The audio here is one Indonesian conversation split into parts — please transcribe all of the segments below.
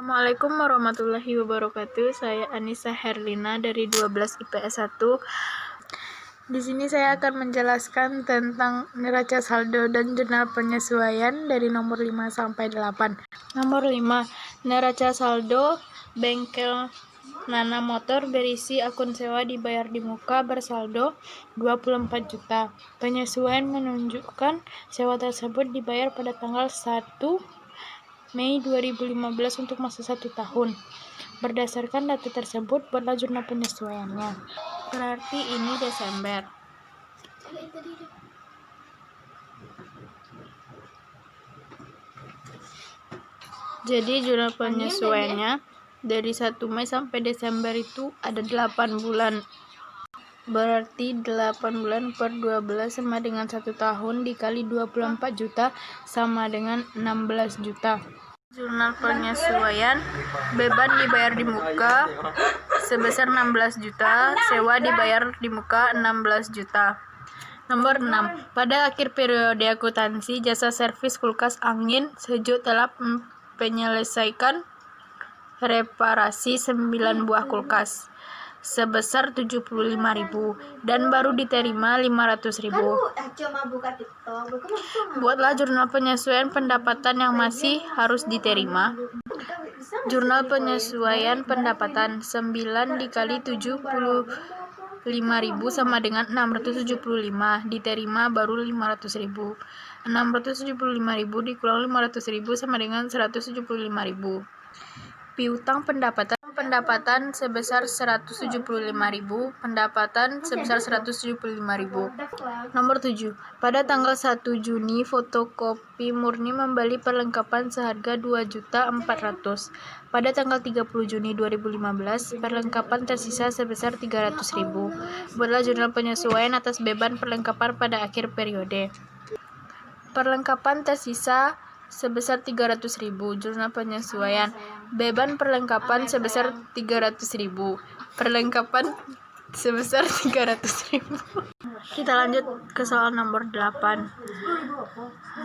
Assalamualaikum warahmatullahi wabarakatuh. Saya Anissa Herlina dari 12 IPS 1. Di sini saya akan menjelaskan tentang neraca saldo dan jurnal penyesuaian dari nomor 5 sampai 8. Nomor 5, neraca saldo bengkel Nana Motor berisi akun sewa dibayar di muka bersaldo 24 juta. Penyesuaian menunjukkan sewa tersebut dibayar pada tanggal 1 Mei 2015 untuk masa 1 tahun. Berdasarkan data tersebut, buatlah jurnal penyesuaiannya. Berarti ini Desember. Jadi jurnal penyesuaiannya dari 1 Mei sampai Desember itu ada 8 bulan. Berarti 8 bulan per 12 sama dengan 1 tahun dikali 24 juta sama dengan 16 juta. Jurnal penyesuaian, beban dibayar di muka sebesar 16 juta, sewa dibayar di muka 16 juta. Nomor 6. Pada akhir periode akuntansi, jasa servis kulkas angin sejuk telah menyelesaikan reparasi 9 buah kulkas sebesar 75.000 dan baru diterima 500.000. Buatlah jurnal penyesuaian pendapatan yang masih harus diterima. Jurnal penyesuaian pendapatan 9 dikali 75.000 sama dengan 675, diterima baru 500.000. 675.000 dikurang 500.000 sama dengan 175.000. Piutang pendapatan sebesar 175.000, pendapatan sebesar 175.000. Nomor 7. Pada tanggal 1 Juni, fotokopi murni membeli perlengkapan seharga 2.400.000. Pada tanggal 30 Juni 2015, perlengkapan tersisa sebesar 300.000. Buatlah jurnal penyesuaian atas beban perlengkapan pada akhir periode. Perlengkapan tersisa sebesar 300.000. Jurnal penyesuaian, beban perlengkapan sebesar 300.000, perlengkapan sebesar 300.000. Kita lanjut ke soal nomor 8.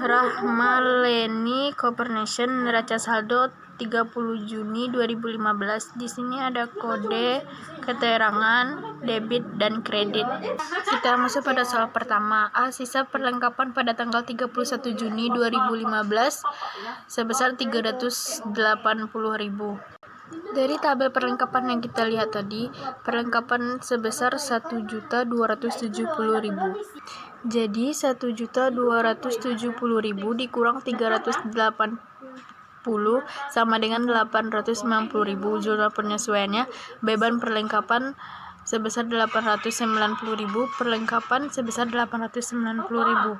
Rahmaleni Corporation, neraca saldo 30 Juni 2015. Di sini ada kode keterangan debit dan kredit. Kita masuk pada soal pertama. A. Sisa perlengkapan pada tanggal 31 Juni 2015 sebesar 380.000. Dari tabel perlengkapan yang kita lihat tadi, perlengkapan sebesar 1.270.000. Jadi 1.270.000 dikurang 380 sama dengan 890.000. Jurnal penyesuaiannya, beban perlengkapan sebesar 890.000, perlengkapan sebesar 890.000.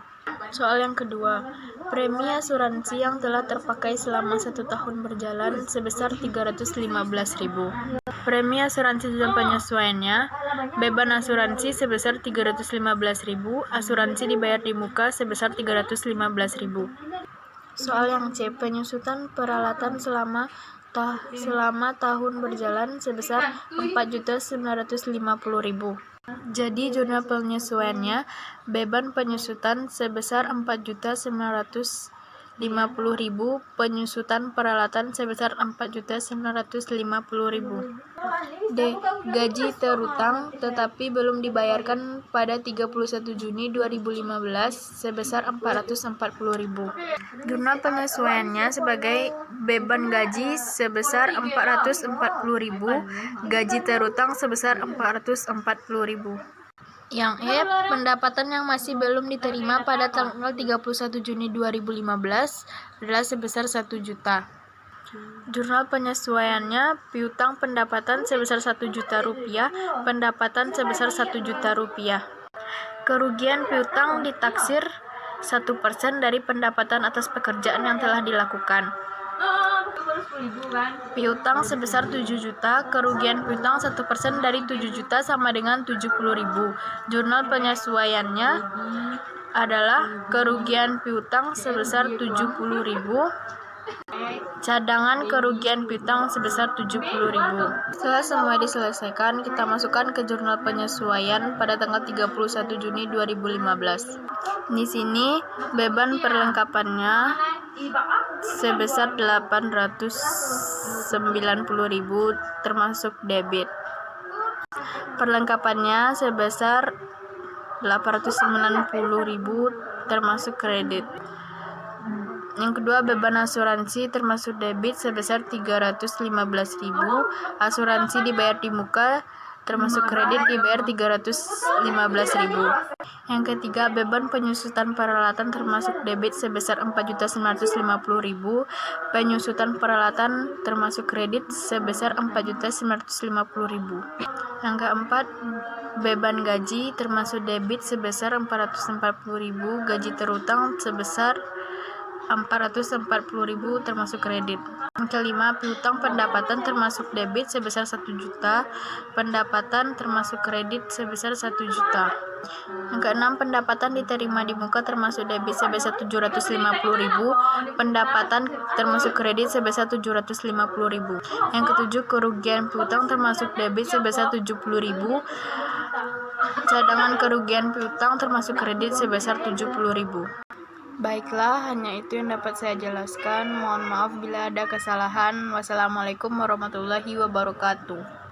Soal yang kedua, premi asuransi yang telah terpakai selama 1 tahun berjalan sebesar 315.000. Premi asuransi jurnal penyesuaiannya, beban asuransi sebesar 315.000, asuransi dibayar di muka sebesar 315.000. Soal yang C, penyusutan peralatan selama tahun berjalan sebesar 4.950.000. Jadi jurnal penyesuaiannya, beban penyusutan sebesar 4.950.000, penyusutan peralatan sebesar 4.950.000. D. Gaji terutang tetapi belum dibayarkan pada 31 Juni 2015 sebesar 440.000. Jurnal penyesuaiannya sebagai beban gaji sebesar 440.000, gaji terutang sebesar 440.000. Yang E. Pendapatan yang masih belum diterima pada tanggal 31 Juni 2015 adalah sebesar 1 juta. Jurnal penyesuaiannya, piutang pendapatan sebesar 1 juta rupiah, pendapatan sebesar 1 juta rupiah. Kerugian piutang ditaksir 1% dari pendapatan atas pekerjaan yang telah dilakukan. Piutang sebesar 7 juta, kerugian piutang 1% dari 7 juta sama dengan 70.000. Jurnal penyesuaiannya adalah kerugian piutang sebesar 70.000, cadangan kerugian piutang sebesar 70.000. Setelah semua diselesaikan, kita masukkan ke jurnal penyesuaian pada tanggal 31 Juni 2015. Di sini beban perlengkapannya sebesar 890.000 termasuk debit. Perlengkapannya sebesar 890.000 termasuk kredit. Yang kedua, beban asuransi termasuk debit sebesar 315.000. Asuransi dibayar di muka, termasuk kredit dibayar 315.000. Yang ketiga, beban penyusutan peralatan termasuk debit sebesar 4.950.000. Penyusutan peralatan termasuk kredit sebesar 4.950.000. Yang keempat, beban gaji termasuk debit sebesar 440.000. Gaji terutang sebesar 440.000 termasuk kredit. Yang kelima, piutang pendapatan termasuk debit sebesar 1 juta, pendapatan termasuk kredit sebesar 1 juta. Yang keenam, pendapatan diterima di muka termasuk debit sebesar 750.000, pendapatan termasuk kredit sebesar 750.000. Yang ketujuh, kerugian piutang termasuk debit sebesar 70.000, cadangan kerugian piutang termasuk kredit sebesar 70.000. Baiklah, hanya itu yang dapat saya jelaskan. Mohon maaf bila ada kesalahan. Wassalamualaikum warahmatullahi wabarakatuh.